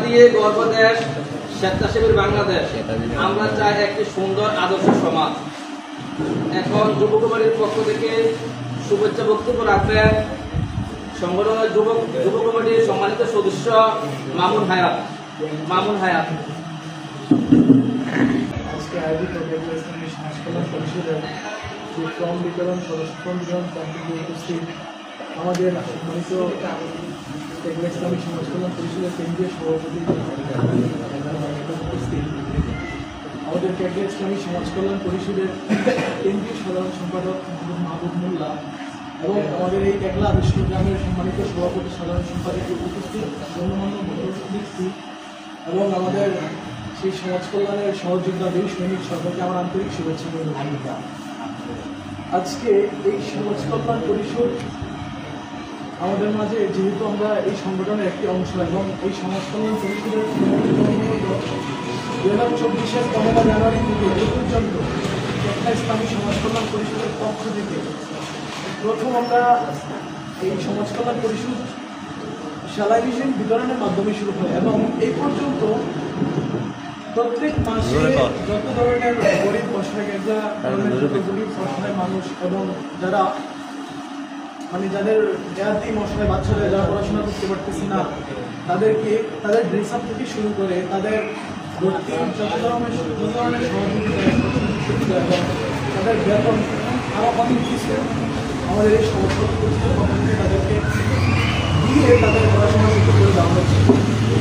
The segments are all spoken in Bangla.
দিয়ে গর্ব দেশ স্বেচ্ছাসেবী বাংলাদেশ। আমরা চাই একটি সুন্দর আদর্শ সমাজ। এখন যুব কমিটির পক্ষ থেকে শুভেচ্ছা বক্তব্য রাখবেন সংগঠনের যুব কমিটির সম্মানিত সদস্য মামুন হায়াত। আজকে আয়োজিত সমাজ কল্যাণ পরিষদের যে ফর্ম বিতরণ ক্যাম্পে উপস্থিত আমাদের সম্মানিত ইসলামী সমাজ কল্যাণ পরিষদের কেন্দ্রীয় সভাপতি উপস্থিত, আমাদের কেন্দ্রীয় ইসলামী সমাজ কল্যাণ পরিষদের কেন্দ্রীয় সাধারণ সম্পাদক মাহবুব মোল্লা এবং আমাদের এই টেকলা বিশ্বগ্রামের সম্মানিত সভাপতি সাধারণ সম্পাদক উপস্থিত গণ্যমান্য ব্যক্তি এবং আমাদের সেই সমাজ কল্যাণের সহযোগিতা বীর সৈনিক সকলকে আমার আন্তরিক শুভেচ্ছা এবং ধন্যবাদ। আজকে এই সমাজ কল্যাণ পরিষদ আমাদের মাঝে, যেহেতু আমরা এই সংগঠনের একটি অংশ এবং এই সমাজ কল্যাণ পরিষদের 2024-এর 15 জানুয়ারি থেকে এই পর্যন্ত টেকলা ইসলামী সমাজ কল্যাণ পরিষদের পক্ষ থেকে প্রথম আমরা এই সমাজ কল্যাণ পরিষদ স্যালাইভিশন বিতরণের মাধ্যমে শুরু হয় এবং এই পর্যন্ত প্রত্যেক মাসে যত ধরনের গরিব গরিব অসহায় মানুষ এবং যারা যাদের জাতি মশলায় বাচ্চারা যারা পড়াশোনা করতে পারতেছে না তাদেরকে তাদের ড্রেস আপ থেকে শুরু করে তাদের যত ধরনের সহযোগিতা এবং তাদের বেতন আরও অনেক কিছু আমাদের এই সমস্ত তাদেরকে দিয়ে তাদের পড়াশোনা শুরু করে দেওয়া হচ্ছে।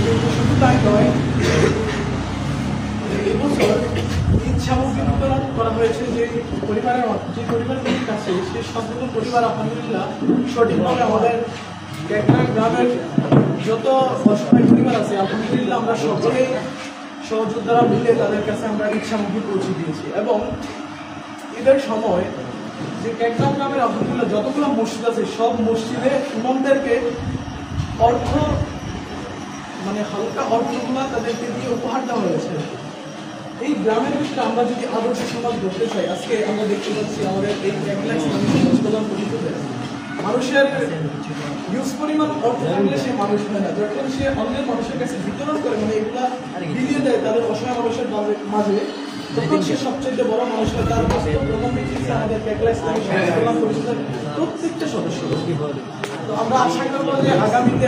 কিন্তু শুধু তাই নয়, এবছর ঈদ সামগ্রী বিতরণ করা হয়েছে যে পরিবারের কাছে সে সবগুলো পরিবার আলহামদুলিল্লাহ সঠিকভাবে আমাদের টেকলা গ্রামের যত অসহায় পরিবার আছে আলহামদুলিল্লাহ আমরা সকলেই সহযোদ্ধারা মিলে তাদের কাছে আমরা ঈদ সামগ্রী পৌঁছে দিয়েছি। এবং ঈদের সময় যে টেকলা গ্রামের আলহামদুলিল্লাহ যতগুলো মসজিদ আছে সব মসজিদে ইমামদেরকে হালকা অর্থগুলো তাদেরকে দিয়ে উপহার দেওয়া হয়েছে। এই গ্রামের ভিতরে আমরা যদি আদর্শ সমাজ গড়তে চাই, আজকে আমরা দেখতে পাচ্ছি আমাদের এই টেকলা ইসলামী সমাজ কল্যাণ পরিষদের মানুষের হিউজ পরিমাণ অর্থ থাকলে সে মানুষ হয় না। যখন সে অন্যের মানুষের কাছে বিতরণ করে এগুলা বিলিয়ে দেয় তাদের অসহায় মানুষের মাঝে, তখন সে সবচেয়ে বড় মানুষ হয়। তার প্রথম ব্যক্তি আমাদের টেকলা ইসলামী সমাজ কল্যাণ পরিষদের প্রত্যেকটা সদস্য। তো আমরা আশা করবো যে আগামীতে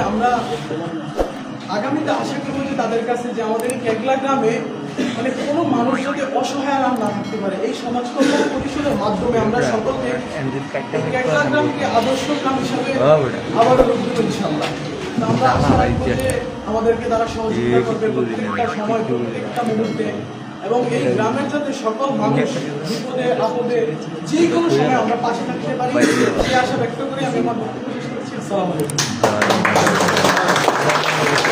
আশা করবো যে তাদের কাছে যে আমাদের এই টেকলা গ্রামে কোনো মানুষ যাতে অসহায় আর না থাকতে পারে, এই সমাজ কল্যাণ পরিষদের মাধ্যমে আমরা সকলকে টেকলা গ্রামকে আদর্শ গ্রাম হিসাবে আবারও রূপ দেবো ইনশাআল্লাহ। আমরা আশা রাখবো যে আমাদেরকে তারা সহযোগিতা করবে প্রত্যেকটা সময় প্রত্যেকটা মুহূর্তে, এবং এই গ্রামের যাতে সকল মানুষ বিপদে আপদে যে কোনো সময় আমরা পাশে থাকতে পারি, সেই আশা ব্যক্ত করে আমি আমার বক্তব্য শেষ করছি। আসসালামু আলাইকুম।